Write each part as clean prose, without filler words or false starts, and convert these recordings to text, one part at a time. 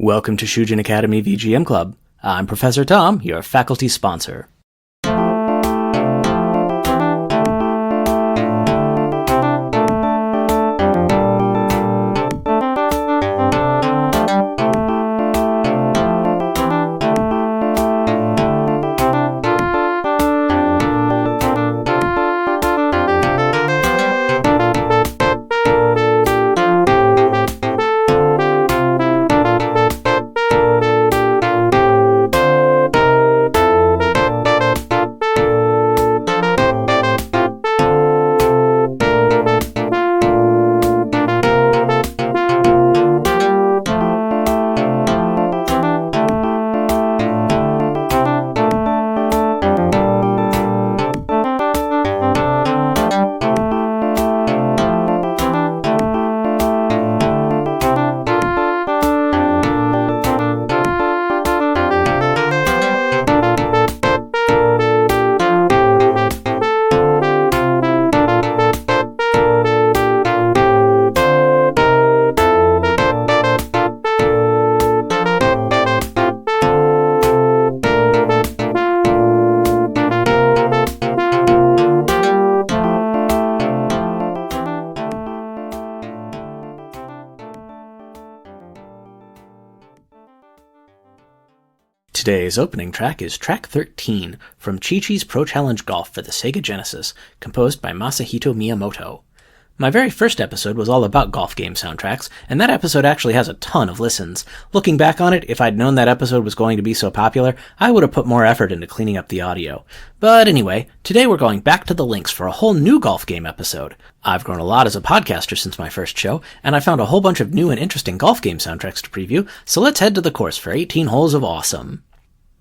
Welcome to Shujin Academy VGM Club. I'm Professor Tom, your faculty sponsor. Today's opening track is track 13 from Chi-Chi's Pro Challenge Golf for the Sega Genesis, composed by Masahito Miyamoto. My very first episode was all about golf game soundtracks, and that episode actually has a ton of listens. Looking back on it, if I'd known that episode was going to be so popular, I would have put more effort into cleaning up the audio. But anyway, today we're going back to the links for a whole new golf game episode. I've grown a lot as a podcaster since my first show, and I found a whole bunch of new and interesting golf game soundtracks to preview, so let's head to the course for 18 holes of awesome.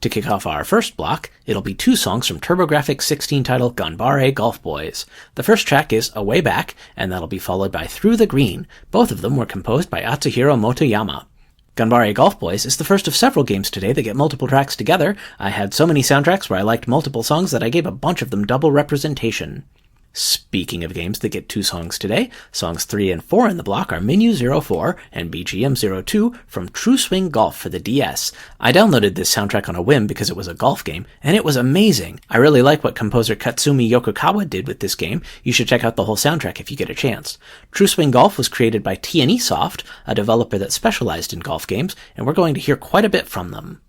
To kick off our first block, it'll be two songs from TurboGrafx 16 title Ganbare Golf Boys. The first track is A Way Back, and that'll be followed by Through the Green. Both of them were composed by Atsuhiro Motoyama. Ganbare Golf Boys is the first of several games today that get multiple tracks together. I had so many soundtracks where I liked multiple songs that I gave a bunch of them double representation. Speaking of games that get two songs today, songs 3 and 4 in the block are Menu 04 and BGM 02 from True Swing Golf for the DS. I downloaded this soundtrack on a whim because it was a golf game, and it was amazing. I really like what composer Katsumi Yokokawa did with this game. You should check out the whole soundtrack if you get a chance. True Swing Golf was created by T&E Soft, a developer that specialized in golf games, and we're going to hear quite a bit from them.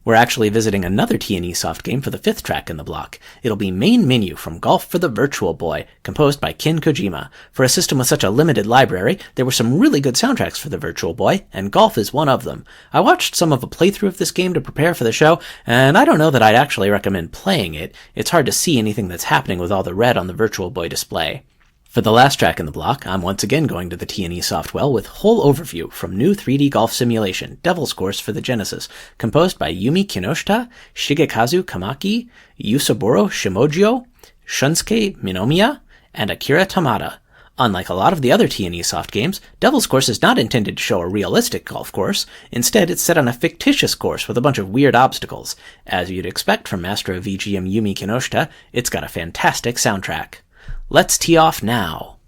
We're actually visiting another T&E Soft game for the fifth track in the block. It'll be Main Menu from Golf for the Virtual Boy, composed by Kojima. For a system with such a limited library, there were some really good soundtracks for the Virtual Boy, and Golf is one of them. I watched some of a playthrough of this game to prepare for the show, and I don't know that I'd actually recommend playing it. It's hard to see anything that's happening with all the red on the Virtual Boy display. For the last track in the block, I'm once again going to the T&E Soft well with Whole Overview from New 3D Golf Simulation, Devil's Course for the Genesis, composed by Yumi Kinoshita, Shigekazu Kamaki, Yusaburo Shimojyo, Shunsuke Minomiya, and Akira Tamada. Unlike a lot of the other T&E Soft games, Devil's Course is not intended to show a realistic golf course. Instead, it's set on a fictitious course with a bunch of weird obstacles. As you'd expect from master of VGM Yumi Kinoshita, it's got a fantastic soundtrack. Let's tee off now.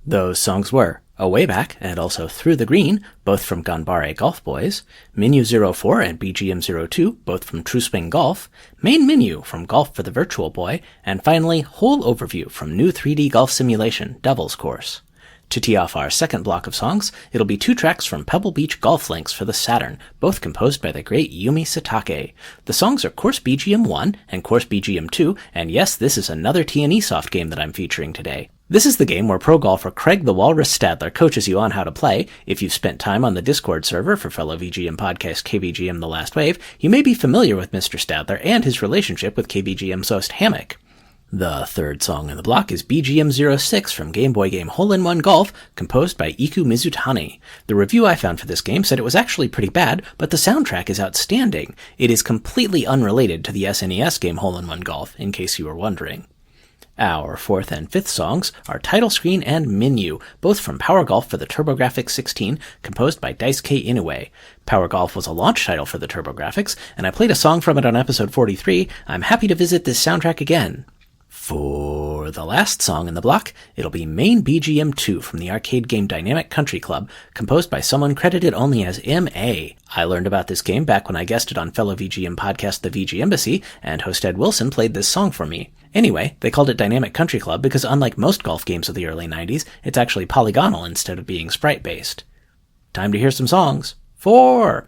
Those songs were Away Back and also Through the Green, both from Ganbare Golf Boys, Menu 04 and BGM 02, both from True Swing Golf, Main Menu from Golf for the Virtual Boy, and finally Whole Overview from new 3D golf simulation Devil's Course. To tee off our second block of songs, it'll be 2 tracks from Pebble Beach Golf Links for the Saturn, both composed by the great Yumi Satake. The songs are Course BGM 1 and Course BGM 2, and yes, this is another T&E Soft game that I'm featuring today. This is the game where pro golfer Craig the Walrus Stadler coaches you on how to play. If you've spent time on the Discord server for fellow VGM podcast KBGM The Last Wave, you may be familiar with Mr. Stadler and his relationship with KBGM's host Hammock. The third song in the block is BGM 06 from Game Boy game Hole-in-One Golf, composed by Iku Mizutani. The review I found for this game said it was actually pretty bad, but the soundtrack is outstanding. It is completely unrelated to the SNES game Hole-in-One Golf, in case you were wondering. Our fourth and fifth songs are Title Screen and Menu, both from Power Golf for the TurboGrafx 16, composed by Daisuke Inoue. Power Golf was a launch title for the TurboGrafx, and I played a song from it on episode 43. I'm happy to visit this soundtrack again. For the last song in the block, it'll be Main BGM 2 from the arcade game Dynamic Country Club, composed by someone credited only as M.A. I learned about this game back when I guested on fellow VGM podcast The VG Embassy, and host Ed Wilson played this song for me. Anyway, they called it Dynamic Country Club because unlike most golf games of the early 90s, it's actually polygonal instead of being sprite-based. Time to hear some songs. 4!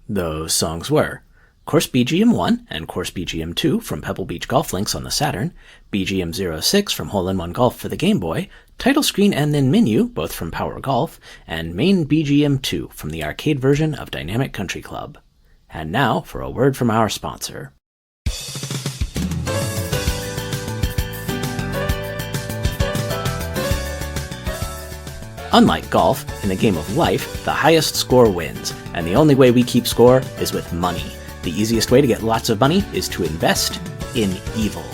Those songs were Course BGM 1 and Course BGM 2 from Pebble Beach Golf Links on the Saturn, BGM 06 from Hole-in-One Golf for the Game Boy, Title Screen and then Menu, both from Power Golf, and Main BGM 2 from the arcade version of Dynamic Country Club. And now for a word from our sponsor. Unlike golf, in the game of life, the highest score wins, and the only way we keep score is with money. The easiest way to get lots of money is to invest in evil.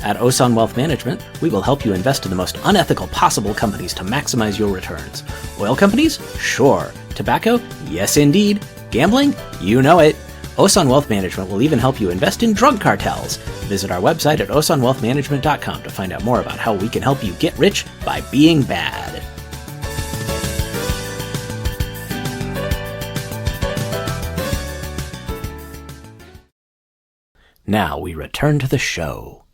At Osan Wealth Management, we will help you invest in the most unethical possible companies to maximize your returns. Oil companies? Sure. Tobacco? Yes indeed. Gambling? You know it. Osan Wealth Management will even help you invest in drug cartels. Visit our website at osanwealthmanagement.com to find out more about how we can help you get rich by being bad. Now we return to the show.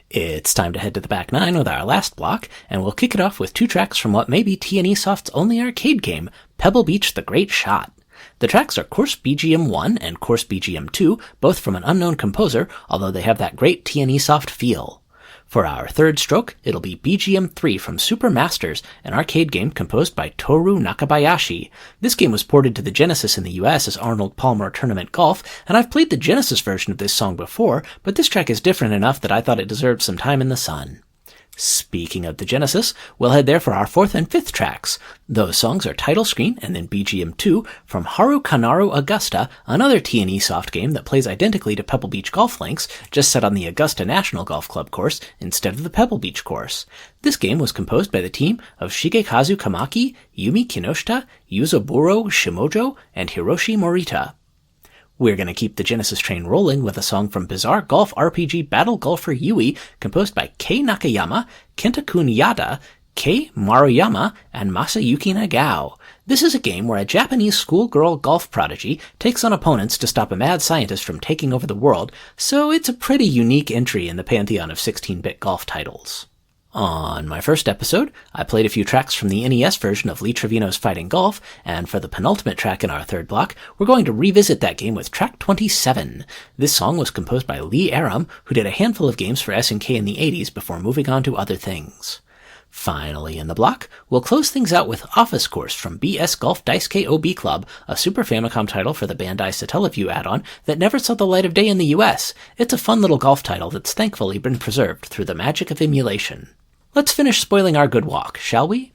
It's time to head to the back nine with our last block, and we'll kick it off with two tracks from what may be T&E Soft's only arcade game, Pebble Beach The Great Shot. The tracks are Course BGM 1 and Course BGM 2, both from an unknown composer, although they have that great T&E Soft feel. For our third stroke, it'll be BGM 3 from Super Masters, an arcade game composed by Tohru Nakabayashi. This game was ported to the Genesis in the US as Arnold Palmer Tournament Golf, and I've played the Genesis version of this song before, but this track is different enough that I thought it deserved some time in the sun. Speaking of the Genesis, we'll head there for our fourth and fifth tracks. Those songs are Title Screen and then BGM 2 from Harukanaru Augusta, another T&E Soft game that plays identically to Pebble Beach Golf Links, just set on the Augusta National Golf Club course instead of the Pebble Beach course. This game was composed by the team of Shigekazu Kamaki, Yumi Kinoshita, Yusaburo Shimojyo, and Hiroshi Morita. We're going to keep the Genesis train rolling with a song from Bizarre Golf RPG Battle Golfer Yui, composed by Kei Nakayama, Kentakun.yada, Kei Maruyama, and Masayuki Nagao. This is a game where a Japanese schoolgirl golf prodigy takes on opponents to stop a mad scientist from taking over the world, so it's a pretty unique entry in the pantheon of 16-bit golf titles. On my first episode, I played a few tracks from the NES version of Lee Trevino's Fighting Golf, and for the penultimate track in our third block, we're going to revisit that game with track 27. This song was composed by Lee Aram, who did a handful of games for SNK in the 80s before moving on to other things. Finally in the block, we'll close things out with Office Course from BS Golf Daisuke OB Club, a Super Famicom title for the Bandai Satellaview add-on that never saw the light of day in the US. It's a fun little golf title that's thankfully been preserved through the magic of emulation. Let's finish spoiling our good walk, shall we?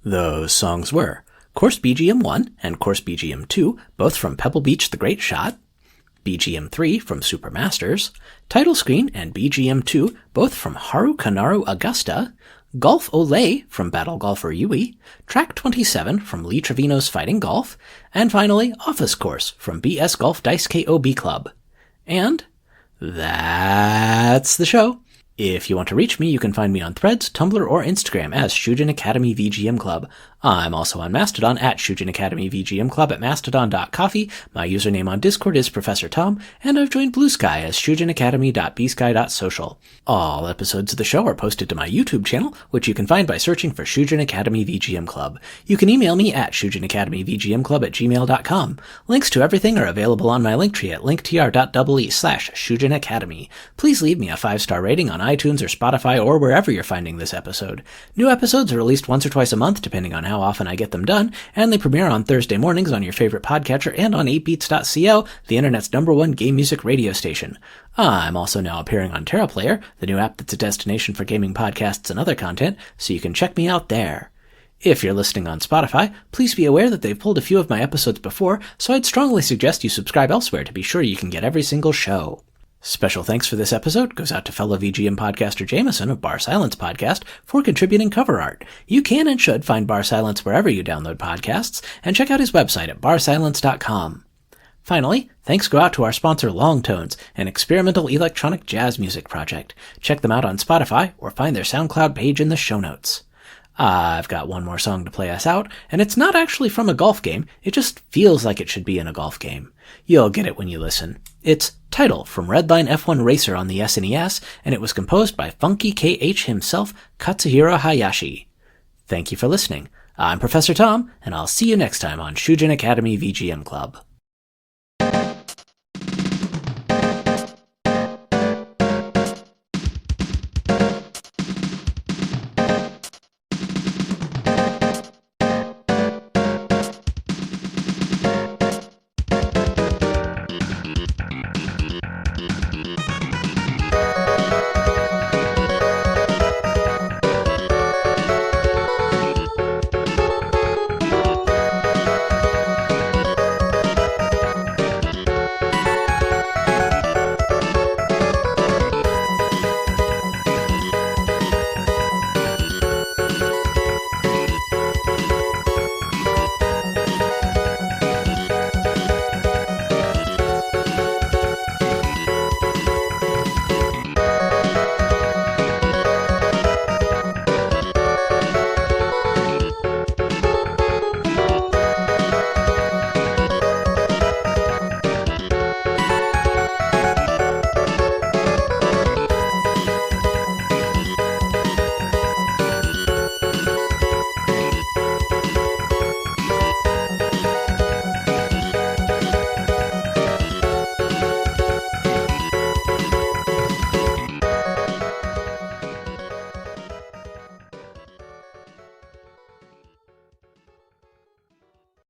Those songs were Course BGM 1 and Course BGM 2, both from Pebble Beach The Great Shot, BGM 3 from Super Masters, Title Screen and BGM 2, both from Harukanaru Augusta, Golf Olay from Battle Golfer Yui, Track 27 from Lee Trevino's Fighting Golf, and finally Office Course from BS Golf Dice KOB Club. And that's the show. If you want to reach me, you can find me on Threads, Tumblr, or Instagram as Shujin Academy VGM Club. I'm also on Mastodon at Shujin Academy VGM Club at mastodon.coffee. My username on Discord is Professor Tom, and I've joined Blue Sky as shujinacademy.bsky.social. All episodes of the show are posted to my YouTube channel, which you can find by searching for Shujin Academy VGM Club. You can email me at shujinacademyvgmclub@gmail.com. Links to everything are available on my Linktree at linktr.ee/shujinacademy. Please leave me a 5-star rating on iTunes or Spotify or wherever you're finding this episode. New episodes are released once or twice a month, depending on how often I get them done, and they premiere on Thursday mornings on your favorite podcatcher and on 8beats.co, the internet's #1 game music radio station. I'm also now appearing on TerraPlayer, the new app that's a destination for gaming podcasts and other content, so you can check me out there. If you're listening on Spotify, please be aware that they've pulled a few of my episodes before, so I'd strongly suggest you subscribe elsewhere to be sure you can get every single show. Special thanks for this episode goes out to fellow VGM podcaster Jameson of Bar Silence Podcast for contributing cover art. You can and should find Bar Silence wherever you download podcasts, and check out his website at barsilence.com. Finally, thanks go out to our sponsor Longtones, an experimental electronic jazz music project. Check them out on Spotify or find their SoundCloud page in the show notes. I've got one more song to play us out, and it's not actually from a golf game, it just feels like it should be in a golf game. You'll get it when you listen. It's Title from Redline F1 Racer on the SNES, and it was composed by Funky KH himself, Katsuhiro Hayashi. Thank you for listening. I'm Professor Tom, and I'll see you next time on Shujin Academy VGM Club.